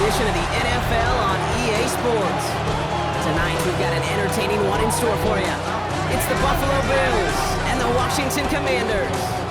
edition of the NFL on EA Sports. Tonight, we've got an entertaining one in store for you. It's the Buffalo Bills and the Washington Commanders.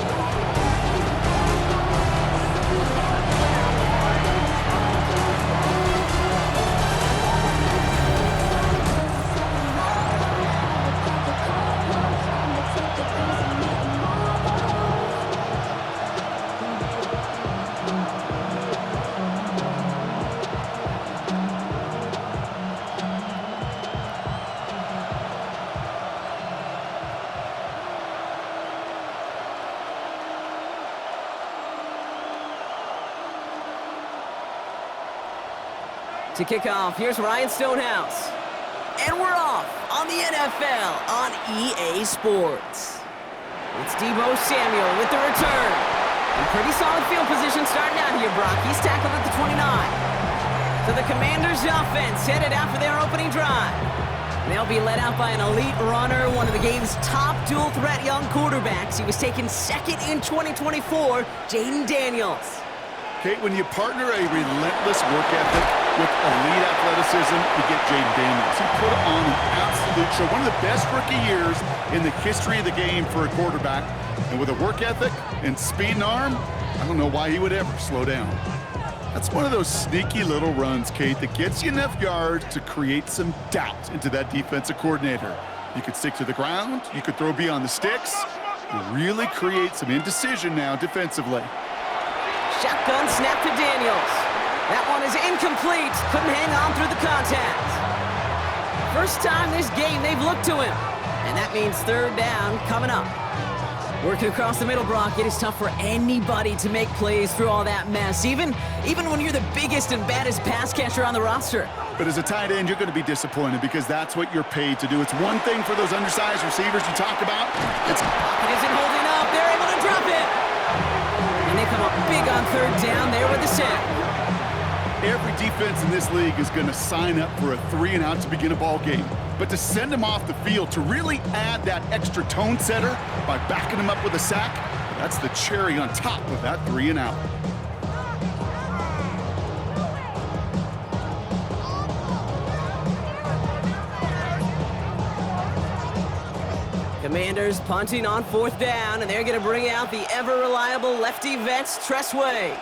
To kick off, here's Ryan Stonehouse. And we're off on the NFL on EA Sports. It's Deebo Samuel with the return. In pretty solid field position starting out here, Brock. He's tackled at the 29. So the Commanders' offense headed out for their opening drive. They'll be led out by an elite runner, one of the game's top dual-threat young quarterbacks. He was taken second in 2024, Jaden Daniels. Kate, when you partner a relentless work ethic with elite athleticism, you get Jaden Daniels. He put on an absolute show. One of the best rookie years in the history of the game for a quarterback. And with a work ethic and speed and arm, I don't know why he would ever slow down. That's one of those sneaky little runs, Kate, that gets you enough yards to create some doubt into that defensive coordinator. You could stick to the ground. You could throw beyond the sticks. You really create some indecision now defensively. Shotgun snap to Daniels. That one is incomplete. Couldn't hang on through the contact. First time this game they've looked to him. And that means third down coming up. Working across the middle, Brock, it is tough for anybody to make plays through all that mess, even when you're the biggest and baddest pass catcher on the roster. But as a tight end, you're going to be disappointed because that's what you're paid to do. It's one thing for those undersized receivers you talked about. Pocket isn't holding up. They're able to drop it. And they come up big on third down there with the sack. Every defense in this league is going to sign up for a 3-and-out to begin a ball game. But to send him off the field, to really add that extra tone setter by backing him up with a sack, that's the cherry on top of that 3-and-out. Commanders punting on fourth down, and they're going to bring out the ever-reliable lefty vets, Tressway.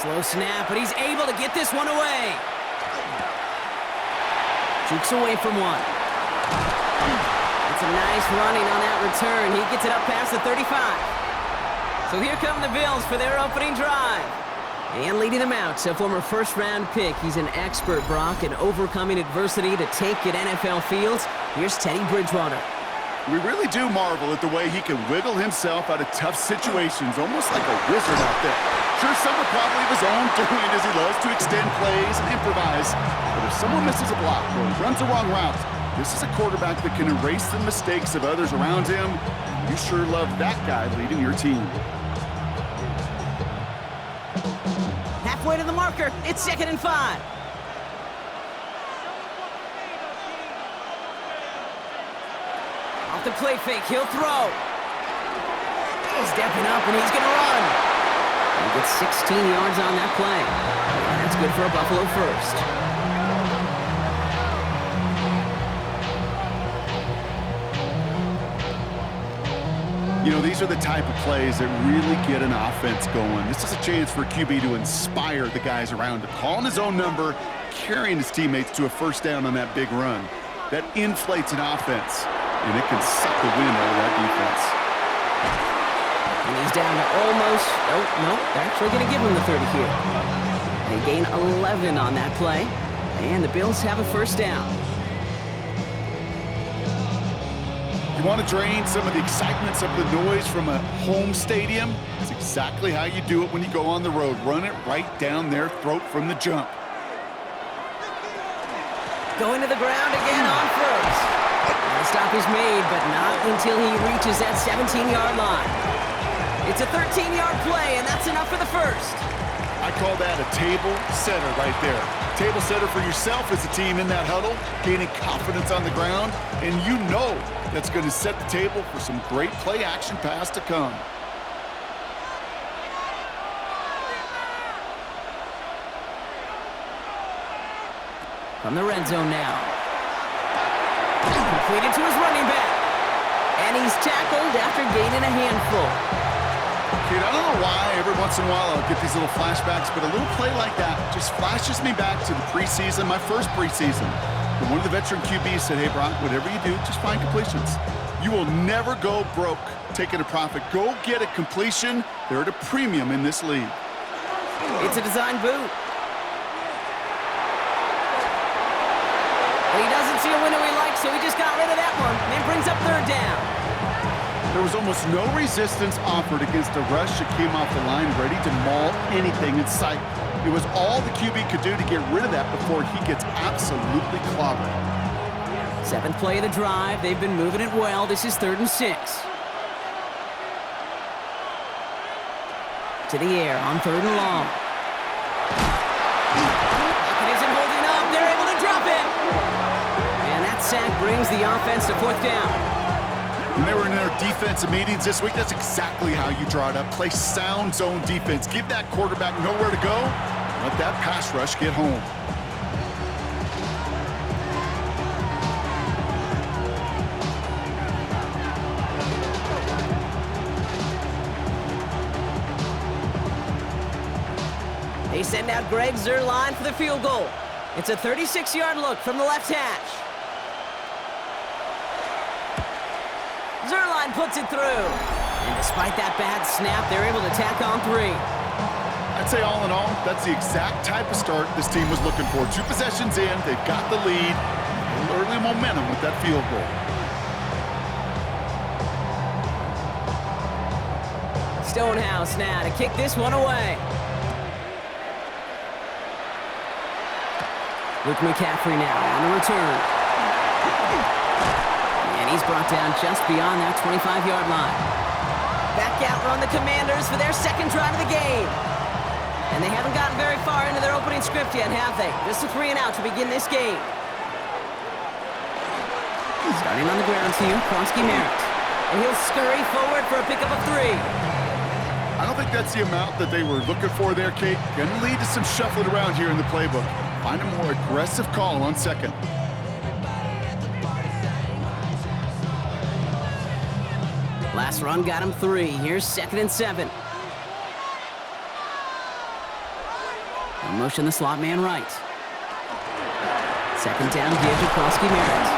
Slow snap, but he's able to get this one away. Jukes away from one. It's a nice running on that return. He gets it up past the 35. So here come the Bills for their opening drive. And leading them out, a former first-round pick. He's an expert, Brock, in overcoming adversity to take at NFL fields. Here's TeddyBridgewater. We really do marvel at the way he can wiggle himself out of tough situations, almost like a wizard out there. Sure, some are probably of his own doing as he loves to extend plays and improvise. But if someone misses a block or runs the wrong route, this is a quarterback that can erase the mistakes of others around him. You sure love that guy leading your team. Halfway to the marker, it's 2nd and 5. Off the play fake, he'll throw. He's stepping up and he's gonna run. He gets 16 yards on that play. And that's good for a Buffalo first. You know, these are the type of plays that really get an offense going. This is a chance for a QB to inspire the guys around him. Calling his own number, carrying his teammates to a first down on that big run. That inflates an offense, and it can suck the wind out of that defense. And he's down to almost, no, they're actually going to give him the 30 here. They gain 11 on that play, and the Bills have a first down. You want to drain some of the excitement, some of the noise from a home stadium? It's exactly how you do it when you go on the road. Run it right down their throat from the jump. Going to the ground again on first. The stop is made, but not until he reaches that 17-yard line. It's a 13-yard play, and that's enough for the first. I call that a table setter right there. Table setter for yourself as a team in that huddle, gaining confidence on the ground, and you know that's going to set the table for some great play-action pass to come. From the red zone now. Completed to his running back. And he's tackled after gaining a handful. Kid, I don't know why every once in a while I'll get these little flashbacks, but a little play like that just flashes me back to the preseason, my first preseason. When one of the veteran QBs said, hey, Brock, whatever you do, just find completions. You will never go broke taking a profit. Go get a completion. They're at a premium in this league. It's a design boot. He doesn't see a window he likes, so he just got rid of that one. And brings up third down. There was almost no resistance offered against a rush that came off the line ready to maul anything in sight. It was all the QB could do to get rid of that before he gets absolutely clobbered. 7th play of the drive. They've been moving it well. This is 3rd and 6. To the air on 3rd and long. Pocket isn't holding up. They're able to drop it. And that sack brings the offense to 4th down. When they were in their defensive meetings this week, that's exactly how you draw it up. Play sound zone defense. Give that quarterback nowhere to go. Let that pass rush get home. They send out Greg Zuerlein for the field goal. It's a 36-yard look from the left hash. Zuerlein puts it through. And despite that bad snap, they're able to tack on 3. I'd say all in all, that's the exact type of start this team was looking for. 2 possessions in, they've got the lead. A little early momentum with that field goal. Stonehouse now to kick this one away. Luke McCaffrey now on the return. And he's brought down just beyond that 25-yard line. Back out run the Commanders for their 2nd drive of the game. And they haven't gotten very far into their opening script yet, have they? Just a 3 and out to begin this game. Starting on the ground here, Kronsky Merritt. And he'll scurry forward for a pickup of 3. I don't think that's the amount that they were looking for there, Kate. Going to lead to some shuffling around here in the playbook. Find a more aggressive call on 2nd. Last run got him 3. Here's 2nd and 7. They'll motion the slot man right. 2nd down give to Kronsky Merritt.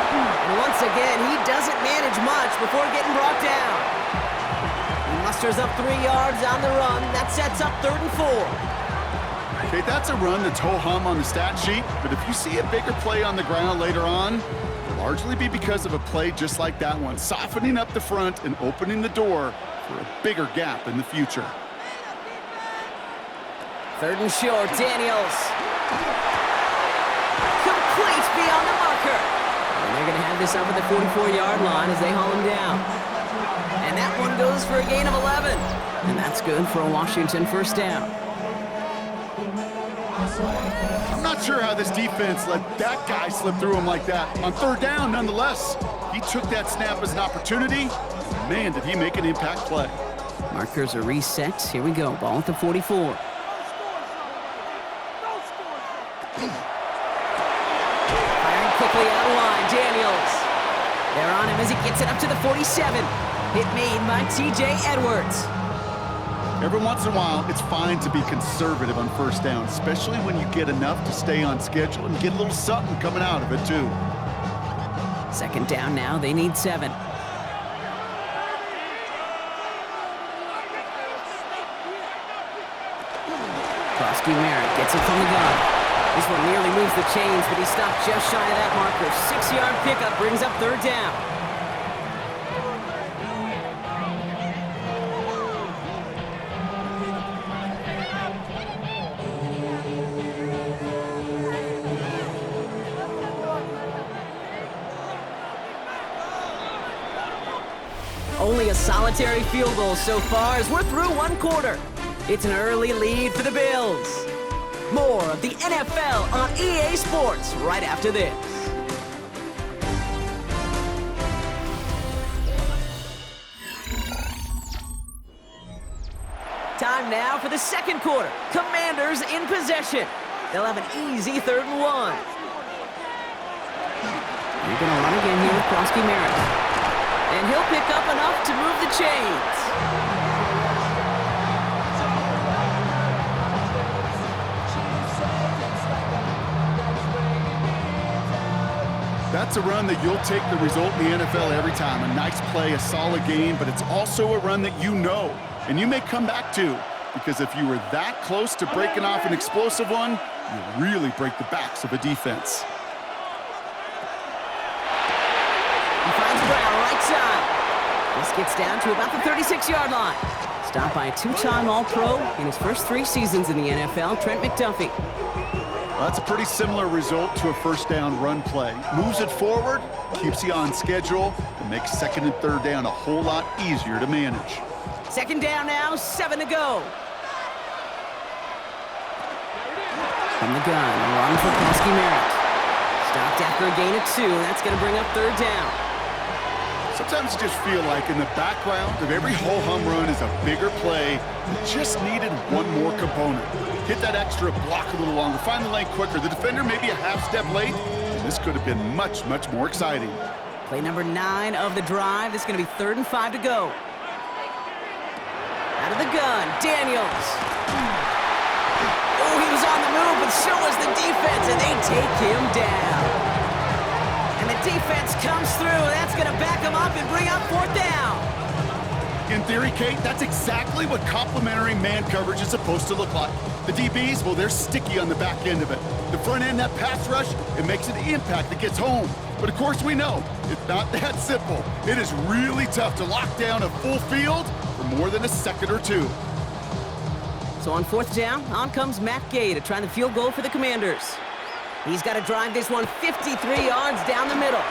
And once again, he doesn't manage much before getting brought down. He musters up 3 yards on the run. That sets up 3rd and 4. Okay, that's a run that's ho-hum on the stat sheet, but if you see a bigger play on the ground later on, it'll largely be because of a play just like that one, softening up the front and opening the door for a bigger gap in the future. 3rd and short, Daniels. Complete beyond the marker. And they're going to have this up at the 44-yard line as they haul him down. And that one goes for a gain of 11. And that's good for a Washington 1st down. I'm not sure how this defense let that guy slip through him like that. On 3rd down, nonetheless, he took that snap as an opportunity. Man, did he make an impact play. Markers are reset. Here we go. Ball at the 44. Firing quickly out of line. Daniels. They're on him as he gets it up to the 47. Hit made by TJ Edwards. Every once in a while, it's fine to be conservative on 1st down, especially when you get enough to stay on schedule and get a little something coming out of it, too. 2nd down now. They need 7. Kronsky Merritt gets it from the gun. This one nearly moves the chains, but he stopped just shy of that marker. 6-yard pickup brings up 3rd down. Only a solitary field goal so far as we're through 1 quarter. It's an early lead for the Bills. More of the NFL on EA Sports right after this. Time now for the 2nd quarter. Commanders in possession. They'll have an easy 3rd and 1. They're going to run again here with Krosky Merritt. And he'll pick up enough to move the chains. That's a run that you'll take the result in the NFL every time. A nice play, a solid game, but it's also a run that you know, and you may come back to, because if you were that close to breaking off an explosive one, you really break the backs of a defense. He finds Brown right side. This gets down to about the 36-yard line. Stopped by a two-time All-Pro in his first 3 seasons in the NFL, Trent McDuffie. Well, that's a pretty similar result to a first down run play. Moves it forward, keeps you on schedule, and makes second and third down a whole lot easier to manage. Second down now, 7 to go. From the gun, a run for Krosky Merritt. Stopped after a gain of 2, and that's going to bring up third down. Sometimes you just feel like in the background of every ho-hum run is a bigger play that just needed one more component. Hit that extra block a little longer, find the lane quicker. The defender may be a half step late, and this could have been much, much more exciting. Play number 9 of the drive. This is going to be 3rd and 5 to go. Out of the gun, Daniels. Oh, he was on the move, but so was the defense, and they take him down. And the defense comes through, and that's going to back him up and bring up 4th down. In theory, Kate, that's exactly what complementary man coverage is supposed to look like. The DBs, well, they're sticky on the back end of it. The front end, that pass rush, it makes an impact that gets home. But of course we know, it's not that simple. It is really tough to lock down a full field for more than a second or 2. So on 4th down, on comes Matt Gay to try the field goal for the Commanders. He's got to drive this one 53 yards down the middle.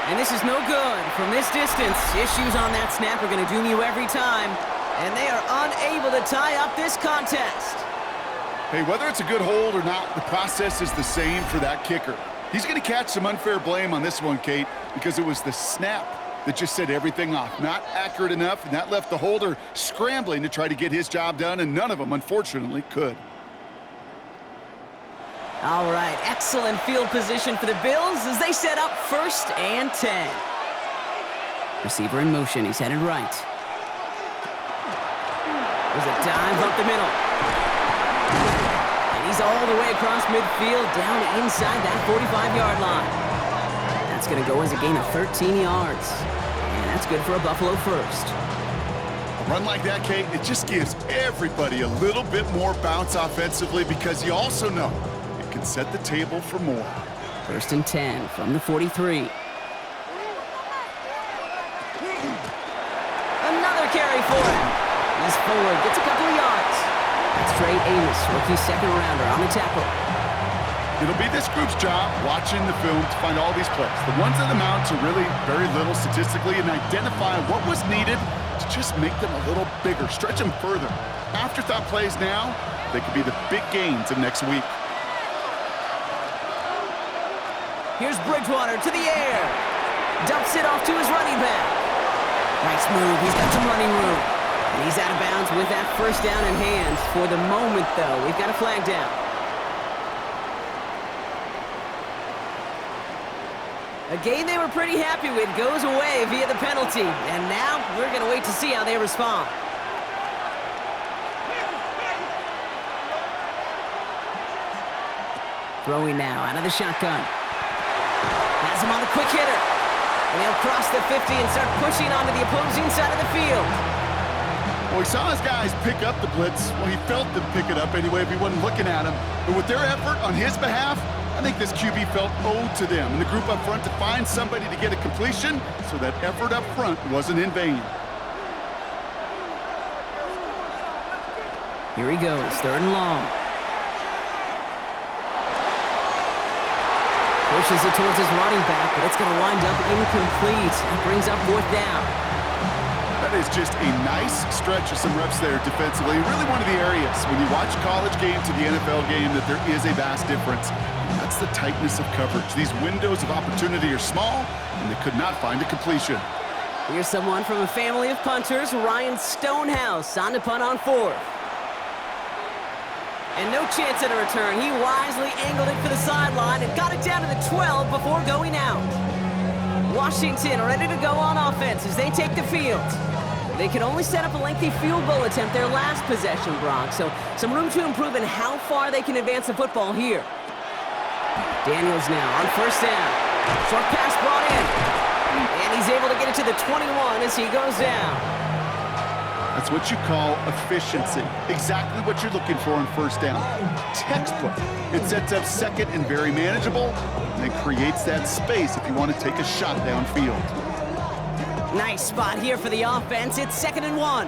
And this is no good. From this distance, issues on that snap are going to doom you every time. And they are unable to tie up this contest. Hey, whether it's a good hold or not, the process is the same for that kicker. He's going to catch some unfair blame on this one, Kate, because it was the snap that just set everything off. Not accurate enough, and that left the holder scrambling to try to get his job done, and none of them, unfortunately, could. All right, excellent field position for the Bills as they set up 1st and 10. Receiver in motion, he's headed right. There's a dive up the middle. And he's all the way across midfield, down inside that 45-yard line. That's going to go as a gain of 13 yards. And that's good for a Buffalo first. A run like that, Kate, it just gives everybody a little bit more bounce offensively because you also know can set the table for more. 1st and 10 from the 43. Another carry for him. He's forward, gets a couple of yards. That's Trey Amos, rookie 2nd rounder on the tackle. It'll be this group's job watching the film to find all these plays. The ones that amount to really very little statistically and identify what was needed to just make them a little bigger, stretch them further. Afterthought plays now, they could be the big gains of next week. Here's Bridgewater to the air. Dumps it off to his running back. Nice move. He's got some running room. And he's out of bounds with that 1st down in hand. For the moment, though, we've got a flag down. A game they were pretty happy with goes away via the penalty. And now we're going to wait to see how they respond. Throwing now out of the shotgun. Has him on the quick hitter. And he'll cross the 50 and start pushing onto the opposing side of the field. Well, he saw his guys pick up the blitz. Well, he felt them pick it up anyway if he wasn't looking at him. But with their effort on his behalf, I think this QB felt owed to them and the group up front to find somebody to get a completion so that effort up front wasn't in vain. Here he goes, 3rd and long. Pushes it towards his running back, but it's going to wind up incomplete. That brings up 4th down. That is just a nice stretch of some reps there defensively. Really one of the areas when you watch college game to the NFL game that there is a vast difference. And that's the tightness of coverage. These windows of opportunity are small, and they could not find a completion. Here's someone from a family of punters, Ryan Stonehouse, on to punt on 4th. And no chance at a return. He wisely angled it for the sideline and got it down to the 12 before going out. Washington ready to go on offense as they take the field. They could only set up a lengthy field goal attempt their last possession, Brock, so some room to improve in how far they can advance the football here. Daniels now on first down. Short pass brought in. And he's able to get it to the 21 as he goes down. That's what you call efficiency. Exactly what you're looking for on first down. Textbook. It sets up second and very manageable, and it creates that space if you want to take a shot downfield. Nice spot here for the offense. It's 2nd and 1.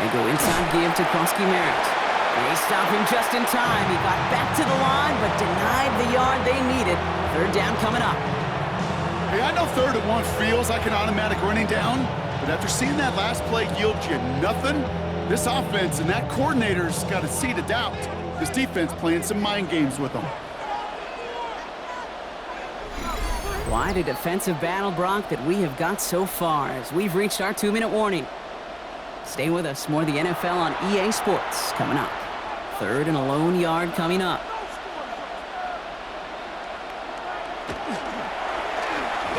They go inside give to Krosky-Merritt. They stop him just in time. He got back to the line, but denied the yard they needed. 3rd down coming up. Hey, I know 3rd and 1 feels like an automatic running down, but after seeing that last play yield you nothing, this offense and that coordinator's got a seed of doubt. This defense playing some mind games with them. Quite a defensive battle, Brock, that we have got so far as we've reached our 2-minute warning. Stay with us. More of the NFL on EA Sports coming up. 3rd and a lone yard coming up.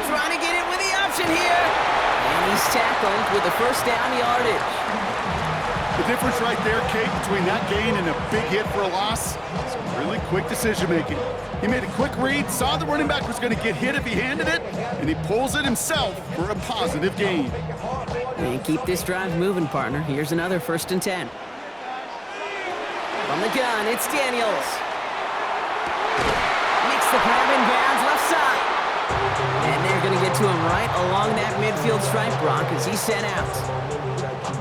Trying to get it with the option here. And he's tackled with the 1st down yardage. The difference right there, Kate, between that gain and a big hit for a loss, some really quick decision-making. He made a quick read, saw the running back was going to get hit if he handed it, and he pulls it himself for a positive gain. And keep this drive moving, partner. Here's another 1st and 10. From the gun, it's Daniels. Makes the grab in bounds, left side. And they're going to get to him right along that midfield stripe, Brock, as he's sent out.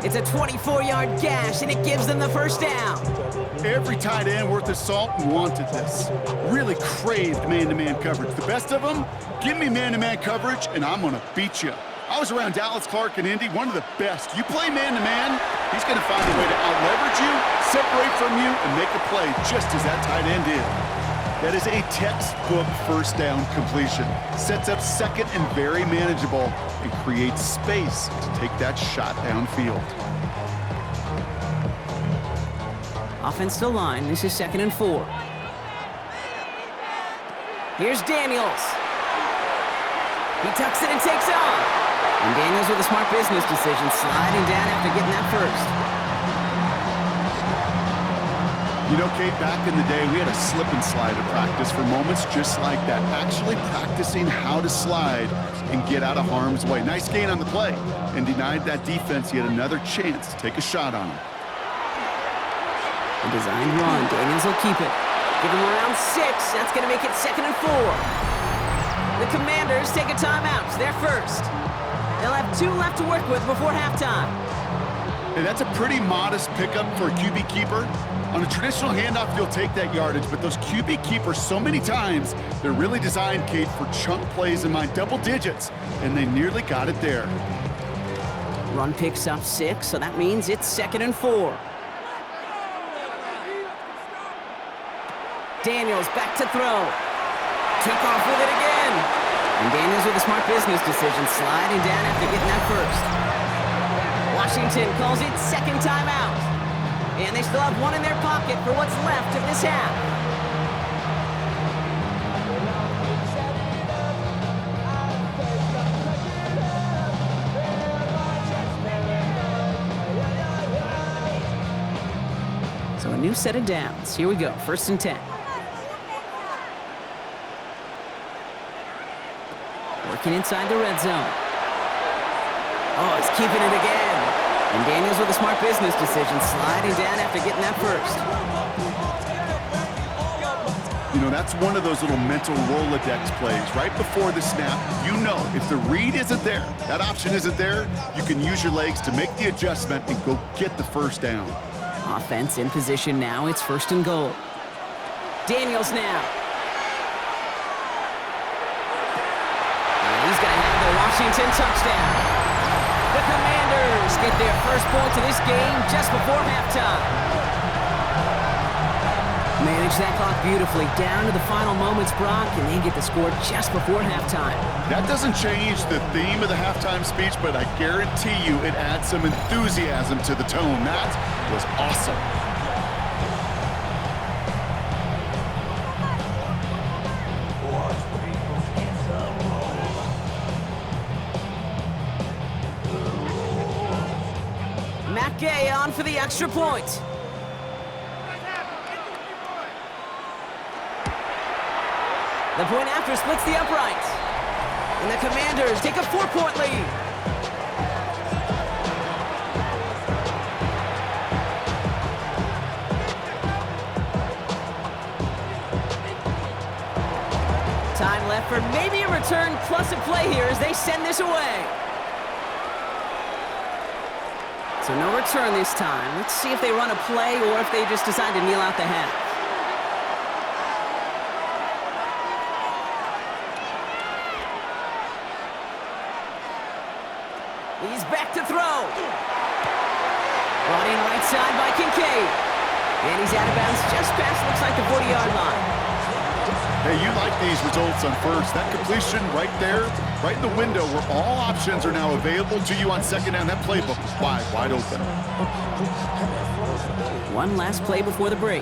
It's a 24-yard gash, and it gives them the 1st down. Every tight end worth his salt wanted this. Really craved man-to-man coverage. The best of them, give me man-to-man coverage, and I'm going to beat you. I was around Dallas Clark and Indy, one of the best. You play man-to-man, he's going to find a way to out-leverage you, separate from you, and make a play just as that tight end did. That is a textbook 1st down completion. Sets up second and very manageable and creates space to take that shot downfield. Offensive line, this is 2nd and 4. Here's Daniels. He tucks it and takes off. And Daniels with a smart business decision, sliding down after getting that 1st. You know, Kate, back in the day, we had a slip and slide at practice for moments just like that. Actually practicing how to slide and get out of harm's way. Nice gain on the play and denied that defense yet another chance to take a shot on him. A designed run. Daniels will keep it. Give him around 6. That's going to make it 2nd and 4. The Commanders take a timeout. They're first. They'll have 2 left to work with before halftime. Hey, that's a pretty modest pickup for a QB keeper. On a traditional handoff, you'll take that yardage, but those QB keepers, so many times, they're really designed, Kate, for chunk plays in my double digits, and they nearly got it there. Run picks up 6, so that means it's 2nd and 4. Daniels back to throw. Took off with it again. And Daniels with a smart business decision, sliding down after getting that 1st. Washington calls it 2nd timeout. And they still have 1 in their pocket for what's left of this half. So a new set of downs. Here we go, 1st and 10. Working inside the red zone. Oh, he's keeping it again. And Daniels with a smart business decision, sliding down after getting that 1st. You know, that's one of those little mental Rolodex plays. Right before the snap, you know if the read isn't there, that option isn't there, you can use your legs to make the adjustment and go get the 1st down. Offense in position now. It's 1st and goal. Daniels now. And he's going to have the Washington touchdown. The Commanders get their 1st point to this game just before halftime. Manage that clock beautifully down to the final moments, Brock, and they get the score just before halftime. That doesn't change the theme of the halftime speech, but I guarantee you it adds some enthusiasm to the tone. That was awesome. on for the extra point. The point after splits the uprights. And the Commanders take a 4-point lead. Time left for maybe a return plus a play here as they send this away. So no return this time. Let's see if they run a play or if they just decide to kneel out the half. He's back to throw. Brought in right side by Kincaid. And he's out of bounds just past, looks like the 40-yard line. Hey, you like these results on first. That completion right there, right in the window where all options are now available to you on second down. That playbook wide open. One last play before the break.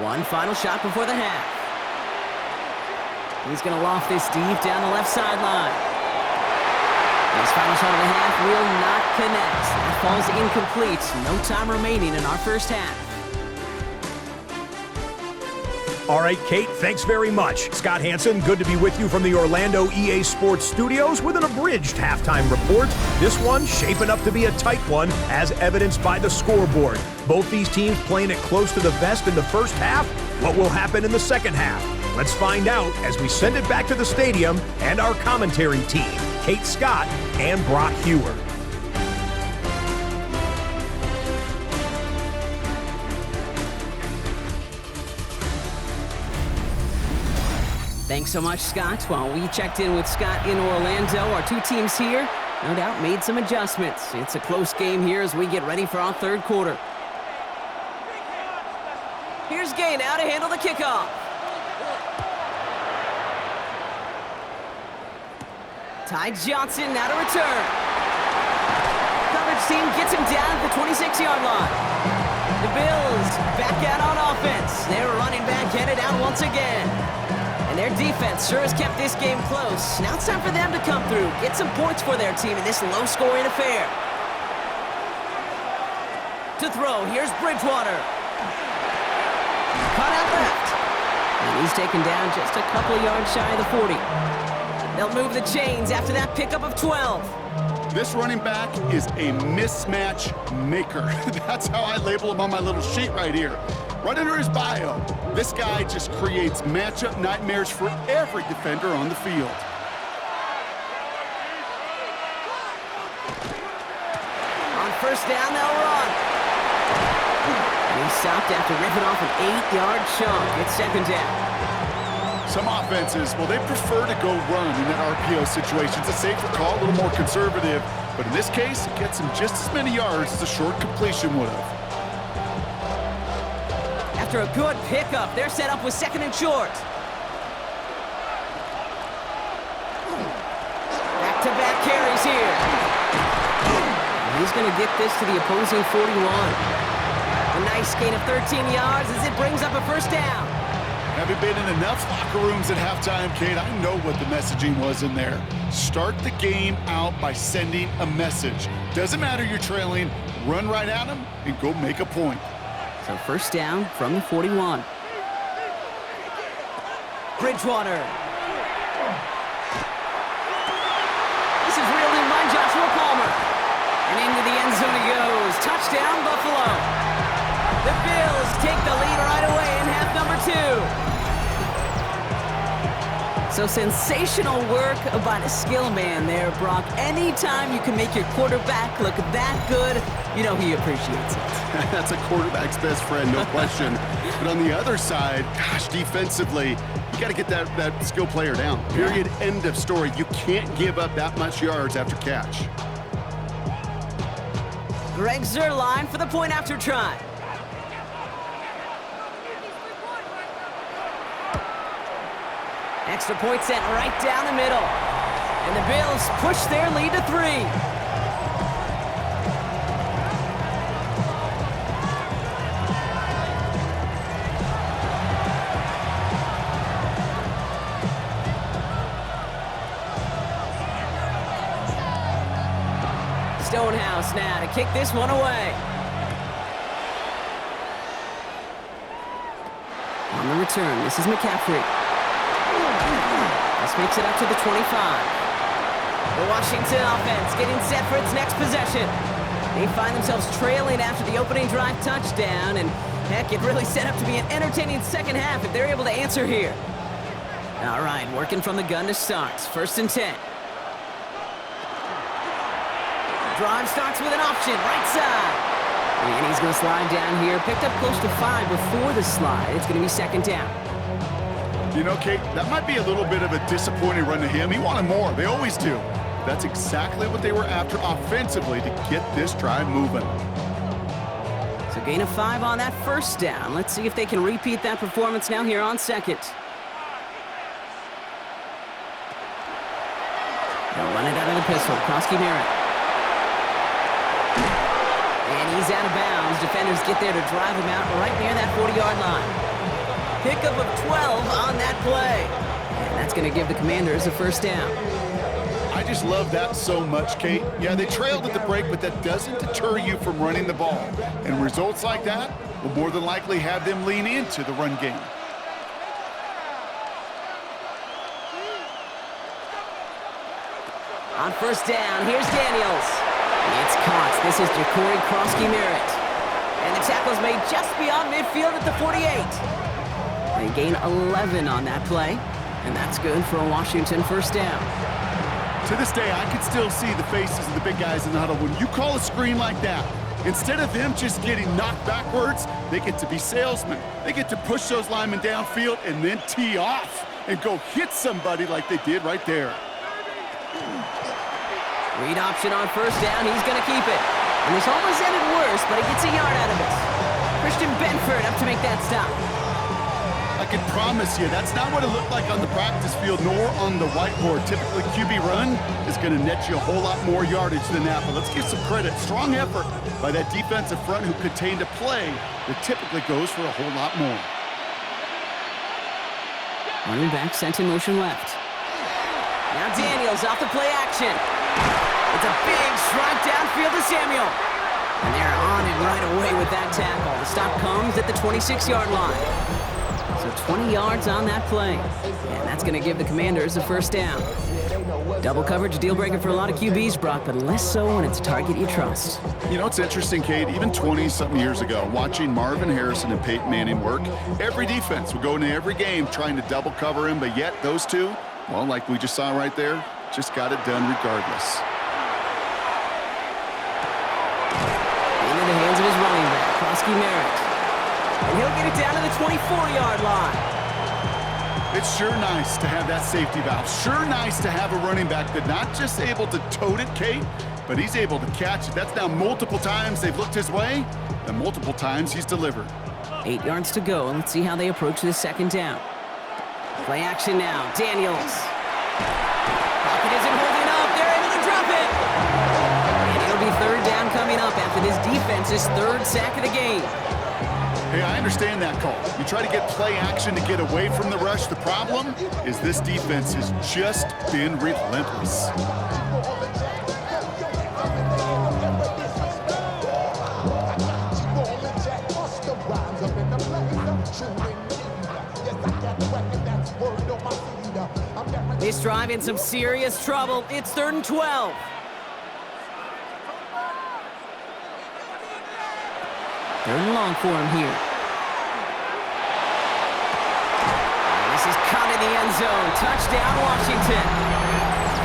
One final shot before the half. He's going to loft this deep down the left sideline. His final shot of the half will not connect. That falls incomplete. No time remaining in our first half. All right, Kate, thanks very much. Scott Hansen, good to be with you from the Orlando EA Sports Studios with an abridged halftime report. This one shaping up to be a tight one, as evidenced by the scoreboard. Both these teams playing it close to the vest in the first half. What will happen in the second half? Let's find out as we send it back to the stadium and our commentary team, Kate Scott and Brock Hewer. Thanks so much, Scott. While we checked in with Scott in Orlando, our two teams here no doubt made some adjustments. It's a close game here as we get ready for our third quarter. Here's Gay now to handle the kickoff. Ty Johnson now to return. Coverage team gets him down at the 26-yard line. The Bills back out on offense. They're running back headed out once again. And their defense sure has kept this game close. Now it's time for them to come through, get some points for their team in this low-scoring affair. To throw, here's Bridgewater. Caught out left. And he's taken down just a couple of yards shy of the 40. They'll move the chains after that pickup of 12. This running back is a mismatch maker. That's how I label him on my little sheet right here. Right under his bio, this guy just creates matchup nightmares for every defender on the field. On first down, they'll run. And he's stopped after ripping off an 8-yard chunk. It's second down. Some offenses, well, they prefer to go run in that RPO situation. It's a safer call, a little more conservative. But in this case, it gets him just as many yards as a short completion would have. After a good pickup, they're set up with second and short. Back-to-back carries here. And he's going to get this to the opposing 41. A nice gain of 13 yards as it brings up a first down. Having been in enough locker rooms at halftime, Kate, I know what the messaging was in there. Start the game out by sending a message. Doesn't matter you're trailing, run right at them and go make a point. So first down from the 41. Bridgewater. This is reeled in by Joshua Palmer. And into the end zone he goes. Touchdown, Buffalo. The Bills take the lead right away in half number 2. So sensational work by the skill man there, Brock. Anytime you can make your quarterback look that good, you know he appreciates it. That's a quarterback's best friend, no question. But on the other side, gosh, defensively, you got to get that skill player down. Period, end of story. You can't give up that much yards after catch. Greg Zuerlein for the point after try. Extra point sent right down the middle. And the Bills push their lead to 3. Stonehouse now to kick this one away. On the return, this is McCaffrey. This makes it up to the 25. The Washington offense getting set for its next possession. They find themselves trailing after the opening drive touchdown, and heck, it really set up to be an entertaining second half if they're able to answer here. All right, working from the gun to start. 1st and 10. Drive starts with an option, right side. And he's going to slide down here. Picked up close to 5 before the slide. It's going to be 2nd down. You know, Kate, that might be a little bit of a disappointing run to him. He wanted more. They always do. That's exactly what they were after offensively to get this drive moving. So gain of 5 on that 1st down. Let's see if they can repeat that performance now here on 2nd. They'll run it out of the pistol. Krosky Merritt. And he's out of bounds. Defenders get there to drive him out right near that 40-yard line. Pickup of 12 on that play. And that's going to give the Commanders a 1st down. I just love that so much, Kate. Yeah, they trailed at the break, but that doesn't deter you from running the ball. And results like that will more than likely have them lean into the run game. On 1st down, here's Daniels. It's caught. This is Ja'Cory Krosky Merritt. And the tackle's made just beyond midfield at the 48. They gain 11 on that play, and that's good for a Washington 1st down. To this day, I can still see the faces of the big guys in the huddle. When you call a screen like that, instead of them just getting knocked backwards, they get to be salesmen. They get to push those linemen downfield and then tee off and go hit somebody like they did right there. Read option on 1st down. He's going to keep it. And this almost ended worse, but he gets a yard out of it. Christian Benford up to make that stop. I can promise you, that's not what it looked like on the practice field nor on the whiteboard. Typically, QB run is going to net you a whole lot more yardage than that. But let's give some credit. Strong effort by that defensive front who contained a play that typically goes for a whole lot more. Running back sent in motion left. Now Daniels off the play action. It's a big strike downfield to Samuel. And they're on it right away with that tackle. The stop comes at the 26-yard line. So 20 yards on that play. And that's going to give the Commanders a 1st down. Double coverage, deal breaker for a lot of QBs, Brock, but less so when it's a target you trust. You know, it's interesting, Kate, even 20-something years ago, watching Marvin Harrison and Peyton Manning work, every defense would go into every game trying to double cover him, but yet those two, well, like we just saw right there, just got it done regardless. Into the hands of his running back, Krosky Merritt. And he'll get it down to the 24-yard line. It's sure nice to have that safety valve. Sure nice to have a running back that's not just able to tote it, Kate, but he's able to catch it. That's now multiple times they've looked his way, and multiple times he's delivered. 8 yards to go. Let's see how they approach this 2nd down. Play action now. Daniels. Pocket isn't holding up. They're able to drop it. And it'll be 3rd down coming up after this defense's 3rd sack of the game. Hey, I understand that call. You try to get play action to get away from the rush. The problem is this defense has just been relentless. This drive in some serious trouble. It's 3rd and 12. Third and long for him here. And this is caught in the end zone. Touchdown, Washington.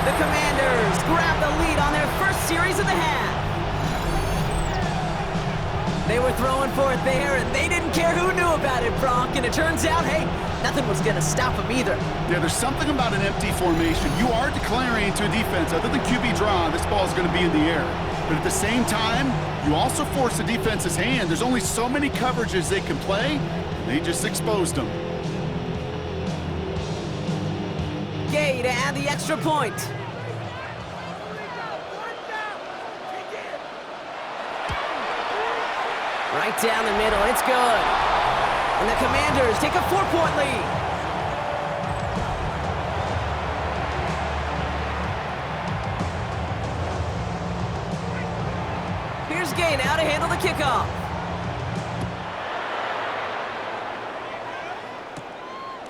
The Commanders grab the lead on their first series of the half. They were throwing for it there, and they didn't care who knew about it, Brock. And it turns out, hey, nothing was going to stop them either. Yeah, there's something about an empty formation. You are declaring to a defense, other than QB draw, this ball is going to be in the air. But at the same time, you also force the defense's hand. There's only so many coverages they can play, and they just exposed them. Gay to add the extra point. Right down the middle, it's good. And the Commanders take a 4-point lead. Here's Gay now to handle the kickoff.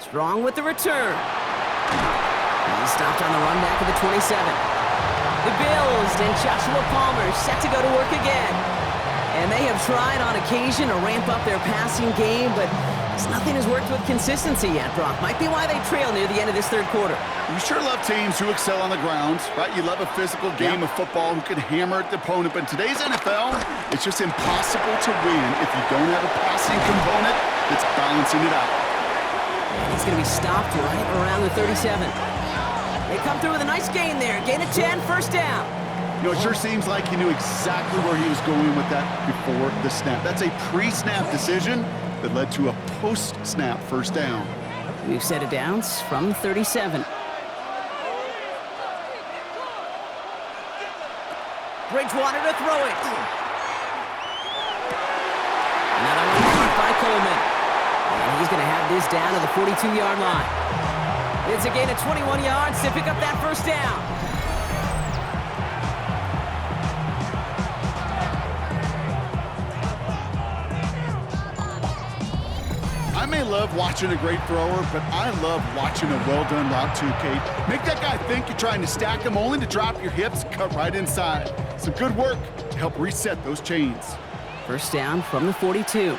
Strong with the return. He's stopped on the run back of the 27. The Bills and Joshua Palmer set to go to work again. And they have tried on occasion to ramp up their passing game, but nothing has worked with consistency yet, Brock. Might be why they trail near the end of this third quarter. You sure love teams who excel on the ground, right? You love a physical game of football who can hammer at the opponent, but in today's NFL, it's just impossible to win if you don't have a passing component that's balancing it out. And he's going to be stopped right around the 37. They come through with a nice gain there. Gain of 10, first down. You know, it sure seems like he knew exactly where he was going with that before the snap. That's a pre-snap decision that led to a post-snap first down. New set of downs from 37. Bridgewater to throw it. Another one caught by Coleman. And he's going to have this down to the 42-yard line. It's a gain of 21 yards to pick up that first down. I may love watching a great thrower, but I love watching a well-done route too, Kate. Make that guy think you're trying to stack him only to drop your hips, cut right inside. Some good work to help reset those chains. First down from the 42.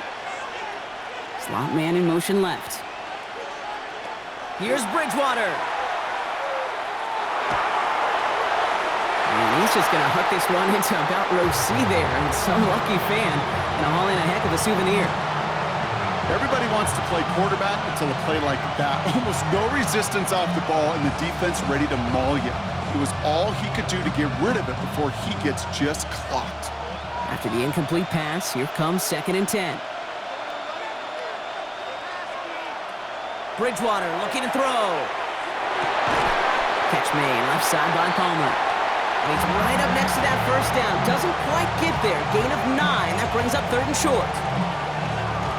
Slot man in motion left. Here's Bridgewater. And he's just going to hook this one into about row C there. And some lucky fan going to haul in a heck of a souvenir. Everybody wants to play quarterback until a play like that. Almost no resistance off the ball and the defense ready to maul you. It was all he could do to get rid of it before he gets just clocked. After the incomplete pass, here comes 2nd and 10. Bridgewater looking to throw. Catch made, left side by Palmer. And he's right up next to that first down. Doesn't quite get there. Gain of 9. That brings up 3rd and short.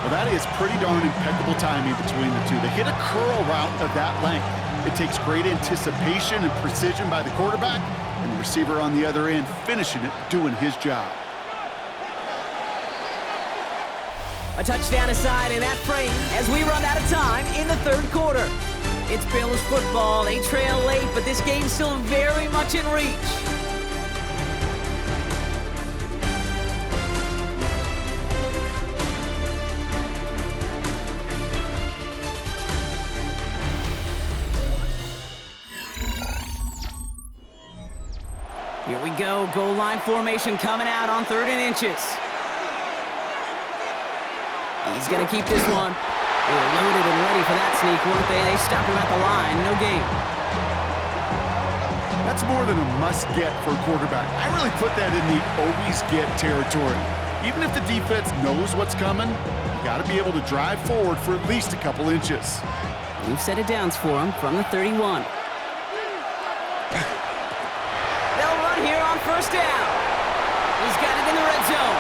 Well, that is pretty darn impeccable timing between the two. They hit a curl route of that length. It takes great anticipation and precision by the quarterback, and the receiver on the other end finishing it, doing his job. A touchdown aside in that frame as we run out of time in the third quarter. It's Bills football. They trail late, but this game's still very much in reach. Here we go. Goal line formation coming out on 3rd and inches. He's going to keep this one. They were loaded and ready for that sneak, weren't they? They stopped him at the line. No gain. That's more than a must-get for a quarterback. I really put that in the always-get territory. Even if the defense knows what's coming, you got to be able to drive forward for at least a couple inches. New set of downs for him from the 31. They'll run here on first down. He's got it in the red zone.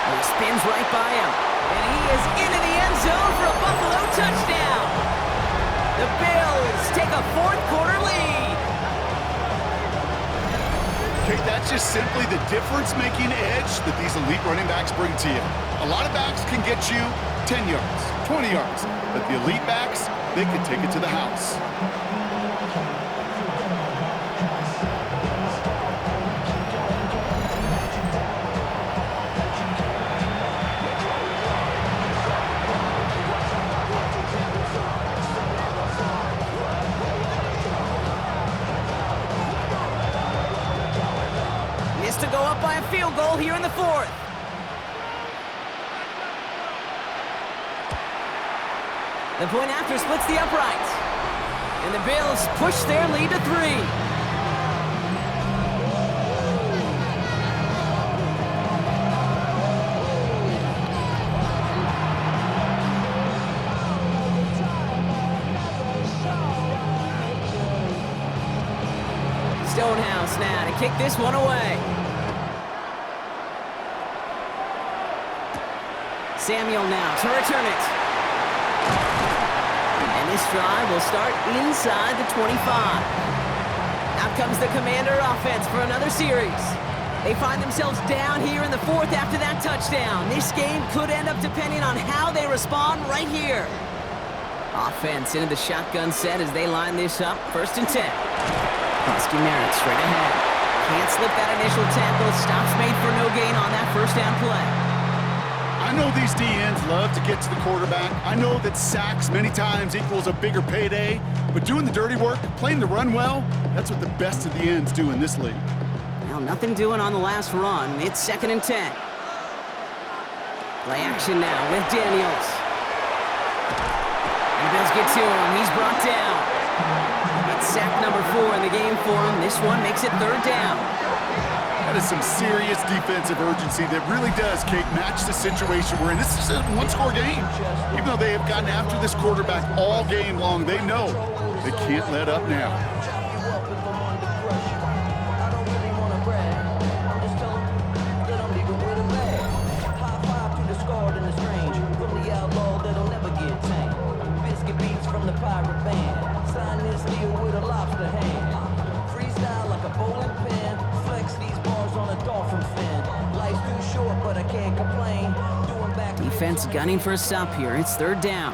He spins right by him. And he is into the end zone for a Buffalo touchdown. The Bills take a fourth quarter lead. Okay, that's just simply the difference-making edge that these elite running backs bring to you. A lot of backs can get you 10 yards, 20 yards, but the elite backs, they can take it to the house. To go up by a field goal here in the fourth. The point after splits the uprights. And the Bills push their lead to 3. Stonehouse now to kick this one away. Samuel now to return it. And this drive will start inside the 25. Out comes the Commander offense for another series. They find themselves down here in the fourth after that touchdown. This game could end up depending on how they respond right here. Offense into the shotgun set as they line this up. 1st and 10. Husky Merritt straight ahead. Can't slip that initial tackle. Stops made for no gain on that 1st down play. I know these DNs love to get to the quarterback. I know that sacks many times equals a bigger payday. But doing the dirty work, playing the run well, that's what the best of the ends do in this league. Well, nothing doing on the last run. It's 2nd and 10. Play action now with Daniels. And the Bills get to him. He's brought down. It's sack number 4 in the game for him. This one makes it 3rd down. That is some serious defensive urgency that really does, Kate, match the situation we're in. This is a one-score game. Even though they have gotten after this quarterback all game long, they know they can't let up now. Defense gunning for a stop here. It's 3rd down.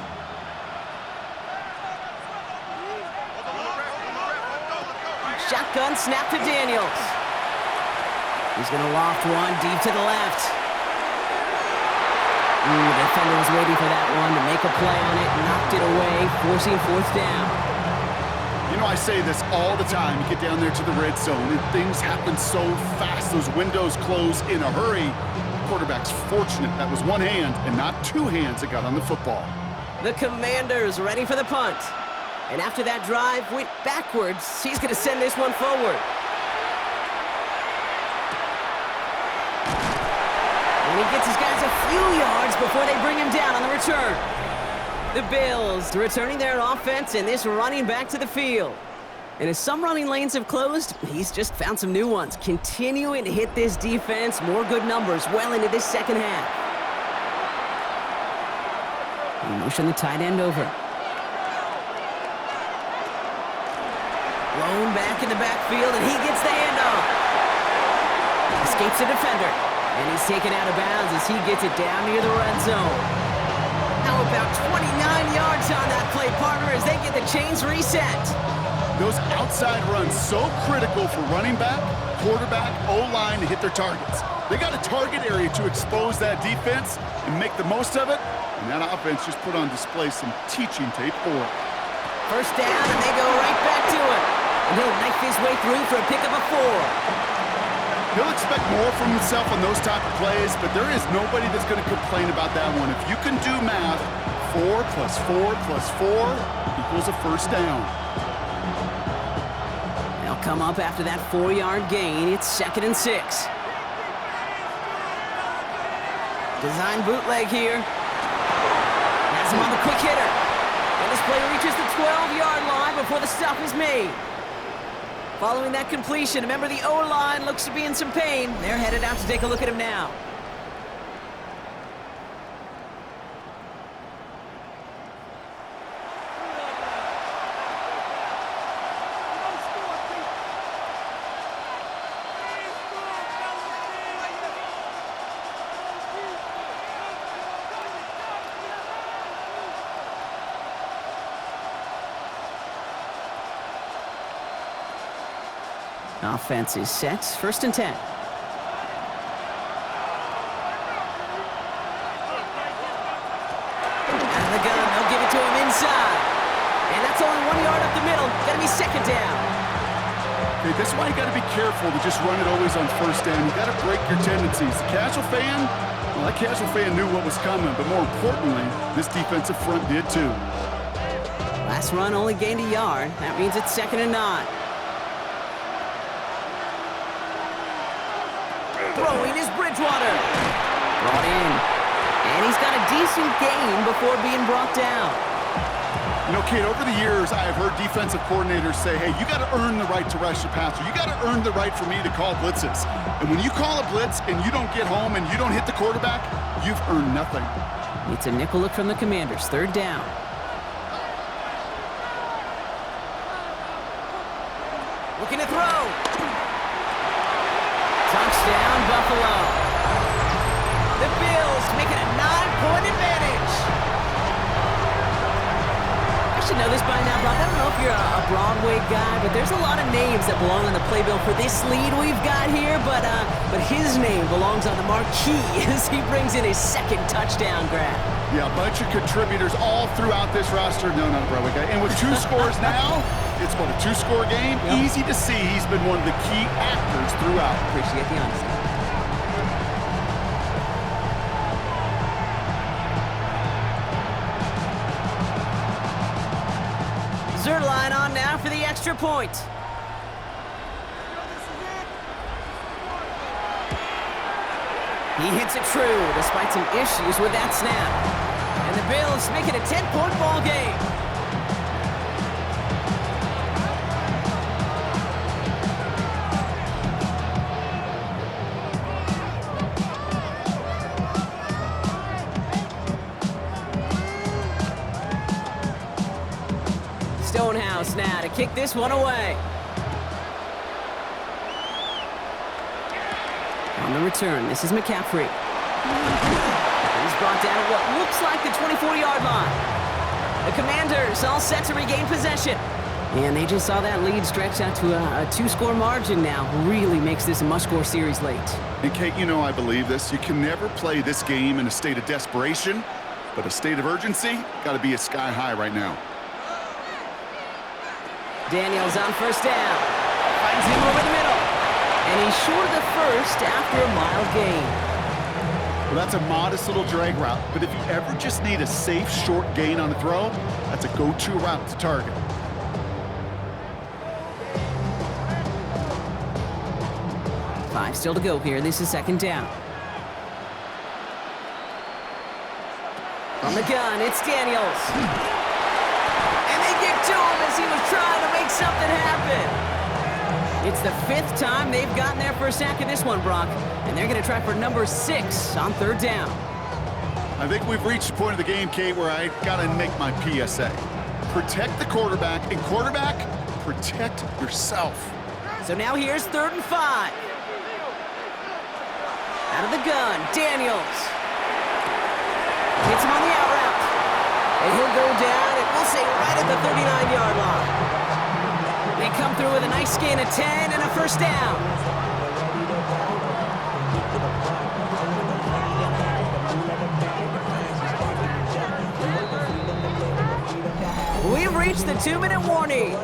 Shotgun snap to Daniels. He's going to loft one deep to the left. The defender was waiting for that one to make a play on it. Knocked it away, forcing 4th down. You know, I say this all the time. You get down there to the red zone, and things happen so fast. Those windows close in a hurry. Quarterback's fortunate that was one hand and not 2 hands that got on the football. The Commanders ready for the punt. And after that drive went backwards, he's going to send this one forward. And he gets his guys a few yards before they bring him down on the return. The Bills returning their offense and this running back to the field. And as some running lanes have closed, he's just found some new ones, continuing to hit this defense. More good numbers well into this 2nd half. He motioned the tight end over. Blown back in the backfield, and he gets the handoff. Escapes the defender, and he's taken out of bounds as he gets it down near the red zone. How about 29 yards on that play, partner, as they get the chains reset. Those outside runs so critical for running back, quarterback, O-line to hit their targets. They got a target area to expose that defense and make the most of it, and that offense just put on display some teaching tape for it. 1st down, and they go right back to it. And he'll knife his way through for a pickup of 4. He'll expect more from himself on those type of plays, but there is nobody that's going to complain about that one. If you can do math, 4 plus 4 plus 4 equals a 1st down. They'll come up after that 4-yard gain. It's 2nd and 6. Design bootleg here. Has him on the quick hitter. And this play reaches the 12-yard line before the stop is made. Following that completion, remember the O-line looks to be in some pain. They're headed out to take a look at him now. Offense is set. 1st and 10. Out of the gun. They'll give it to him inside. And that's only 1 yard up the middle. Gonna be 2nd down. Okay, that's why you got to be careful to just run it always on 1st down. You got to break your tendencies. The casual fan, well, that casual fan knew what was coming, but more importantly, this defensive front did too. Last run only gained a yard. That means it's 2nd and 9. Throwing is Bridgewater. Brought in. And he's got a decent gain before being brought down. You know, Kate, over the years, I have heard defensive coordinators say, hey, you got to earn the right to rush the passer. You got to earn the right for me to call blitzes. And when you call a blitz and you don't get home and you don't hit the quarterback, you've earned nothing. It's a nickel look from the Commanders. 3rd down. Looking to throw. Touchdown. Touchdown, Buffalo. The Bills make it a 9-point advantage. I should know this by now, Brock. I don't know if you're a Broadway guy, but there's a lot of names that belong on the playbill for this lead we've got here, but his name belongs on the marquee as he brings in his second touchdown grab. Yeah, a bunch of contributors all throughout this roster. No, not a Broadway guy. And with 2 scores now, it's what, a 2-score game? Yep. Easy to see he's been one of the key actors throughout. Appreciate the honesty. Zerline on now for the extra point. He hits it true despite some issues with that snap. And the Bills make it a 10-point ball game. Stonehouse now to kick this one away. On the return, this is McCaffrey. He's brought down at what looks like the 24-yard line. The Commanders all set to regain possession. And they just saw that lead stretch out to a 2-score margin now. Really makes this a must-score series late. And Kate, you know I believe this. You can never play this game in a state of desperation, but a state of urgency got to be a sky high right now. Daniels on first down. Finds him over the middle. And he's short of the first after a mild gain. Well, that's a modest little drag route, but if you ever just need a safe, short gain on the throw, that's a go-to route to target. Five still to go here. This is second down. On the gun, it's Daniels. And they get to him as he was trying to make something happen. It's the 5th time they've gotten their first sack in this one, Brock. And they're going to try for number 6 on third down. I think we've reached the point of the game, Kate, where I got to make my PSA. Protect the quarterback, and quarterback, protect yourself. So now here's 3rd and 5. Out of the gun, Daniels. Hits him on the out route. And he'll go down, and we'll say right at the 39-yard line. They come through with a nice gain of 10 and a first down. We've reached the 2-minute warning.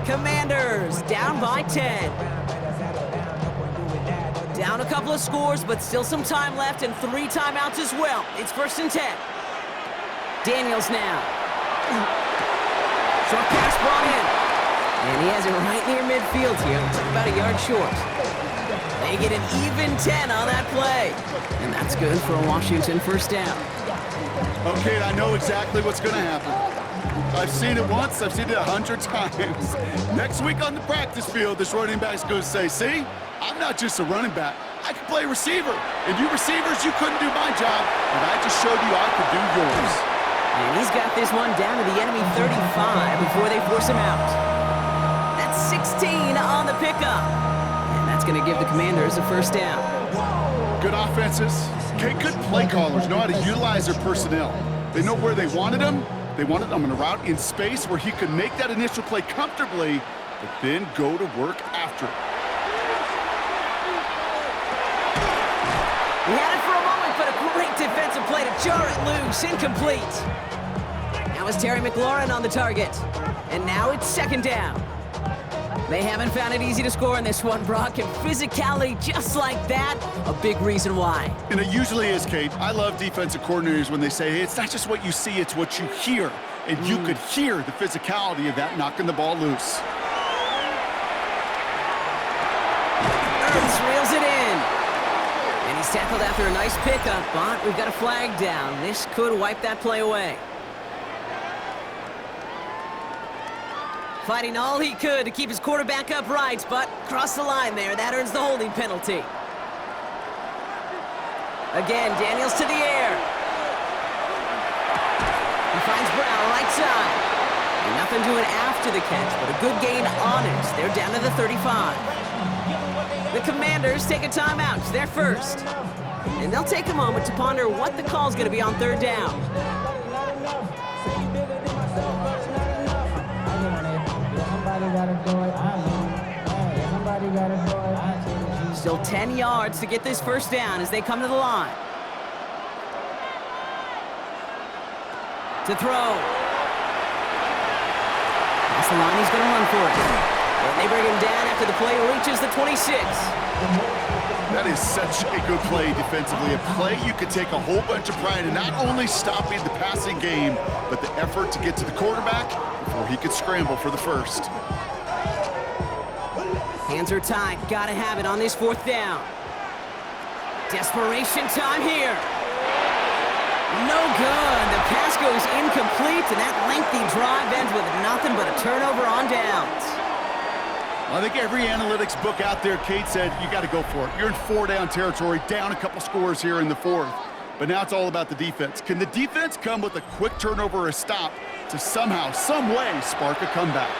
Commanders down by 10. Down a couple of scores, but still some time left and 3 timeouts as well. It's 1st and 10. Daniels now. Short pass brought in. And he has it right near midfield here. Looks like about a yard short. They get an even 10 on that play. And that's good for a Washington first down. Okay, I know exactly what's going to happen. I've seen it once, I've seen it 100 times. Next week on the practice field, this running back's going to say, see, I'm not just a running back. I can play receiver. And you receivers, you couldn't do my job, and I just showed you I could do yours. And he's got this one down to the enemy 35 before they force him out. That's 16 on the pickup. And that's going to give the Commanders a first down. Good offenses. Okay, good play callers know how to utilize their personnel. They know where they wanted them. They wanted them on a route in space where he could make that initial play comfortably, but then go to work after it. He had it for a moment, but a great defensive play to jar it loose. Incomplete. Now it's Terry McLaurin on the target. And now it's second down. They haven't found it easy to score in this one, Brock, and physicality just like that, a big reason why. And it usually is, Kate. I love defensive coordinators when they say, hey, it's not just what you see, it's what you hear. And you could hear the physicality of that knocking the ball loose. Ernst reels it in. And he's tackled after a nice pickup, but we've got a flag down. This could wipe that play away. Fighting all he could to keep his quarterback upright, but crossed the line there. That earns the holding penalty. Again, Daniels to the air. He finds Brown right side. And nothing doing after the catch, but a good gain on it. They're down to the 35. The Commanders take a timeout. They're first. And they'll take a moment to ponder what the call's going to be on third down. Still 10 yards to get this first down as they come to the line. To throw. That's the line, he's going to run for it. And they bring him down after the play reaches the 26. That is such a good play defensively. A play you could take a whole bunch of pride in not only stopping the passing game, but the effort to get to the quarterback before he could scramble for the first. Hands are tied. Gotta have it on this fourth down. Desperation time here. No good. The pass goes incomplete, and that lengthy drive ends with nothing but a turnover on downs. I think every analytics book out there, Kate, said you got to go for it. You're in 4-down territory, down a couple scores here in the fourth. But now it's all about the defense. Can the defense come with a quick turnover or a stop to somehow, some way, spark a comeback?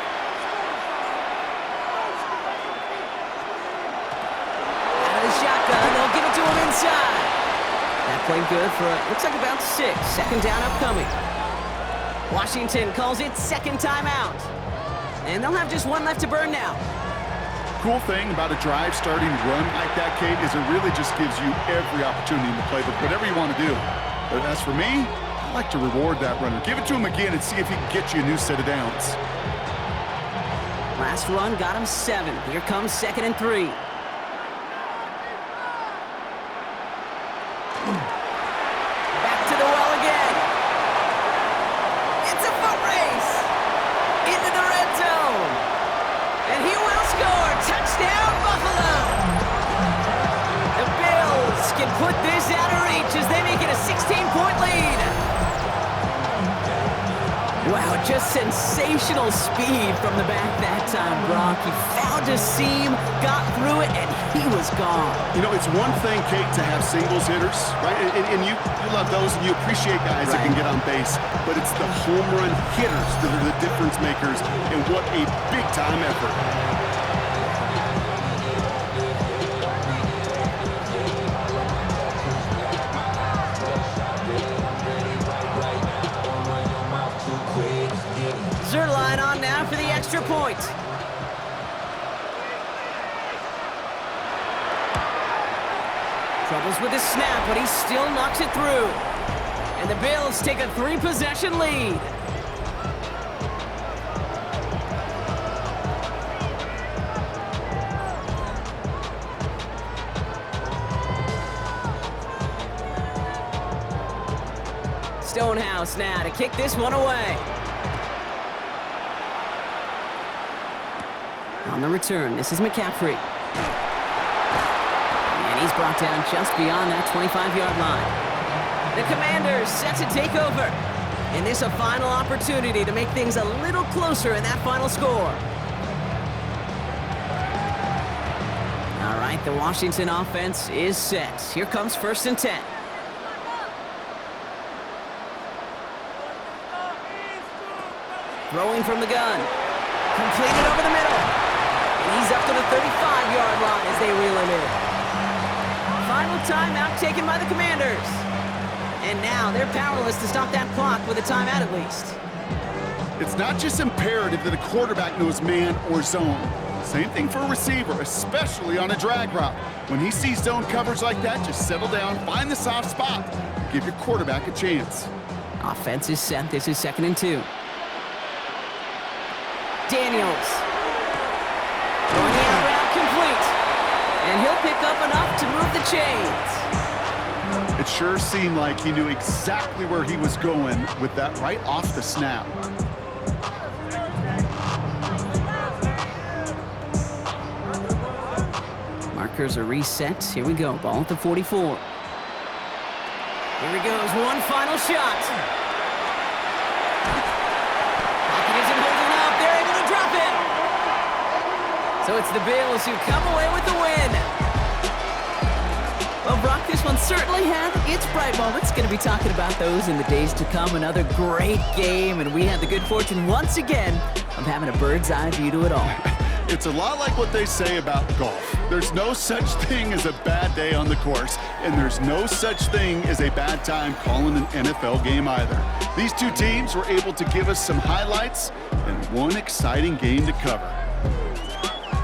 Out of the shotgun, they'll give it to him inside. That played good for, looks like about 6. Second down upcoming. Washington calls it second timeout. And they'll have just one left to burn now. Cool thing about a drive starting run like that, Kate, is it really just gives you every opportunity in the playbook, whatever you want to do. But as for me, I like to reward that runner. Give it to him again and see if he can get you a new set of downs. Last run got him 7. Here comes 2nd and 3. Back to the well again. It's a foot race into the red zone. And he will score. Touchdown, Buffalo. The Bills can put this out of reach as they make it a 16-point lead. Wow, just sensational speed from the back that time, Brock. He found a seam, got through it, and he was gone. You know, it's one thing, Kate, to have singles hitters, right? And you love those, and you appreciate guys that can get on base. But it's the home run hitters that are the difference makers, and what a big-time effort. Zerline on now for the extra point. Troubles with his snap, but he still knocks it through. And the Bills take a 3-possession lead. Stonehouse now to kick this one away. On the return, this is McCaffrey. And he's brought down just beyond that 25-yard line. The Commanders set to take over. And this a final opportunity to make things a little closer in that final score. All right, the Washington offense is set. Here comes 1st and 10. Throwing from the gun. Completed over the middle. He's up to the 35-yard line as they reel him in. Final timeout taken by the Commanders. And now they're powerless to stop that clock with a timeout at least. It's not just imperative that a quarterback knows man or zone. Same thing for a receiver, especially on a drag route. When he sees zone coverage like that, just settle down, find the soft spot, give your quarterback a chance. Offense is set. This is 2nd and 2. Daniels. Throwing the out route complete. And he'll pick up enough to move the chains. It sure seemed like he knew exactly where he was going with that right off the snap. Markers are reset. Here we go. Ball at the 44. Here he goes. One final shot. Pocket isn't holding up. They're able to drop it. So it's the Bills who come away with the win. Well, Brock, this one certainly had its bright moments. Going to be talking about those in the days to come. Another great game, and we had the good fortune once again of having a bird's eye view to it all. It's a lot like what they say about golf. There's no such thing as a bad day on the course, and there's no such thing as a bad time calling an NFL game either. These two teams were able to give us some highlights and one exciting game to cover.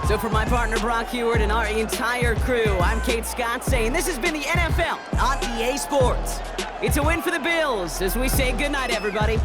So for my partner Brock Heward and our entire crew, I'm Kate Scott saying this has been the NFL on EA Sports. It's a win for the Bills as we say goodnight, everybody.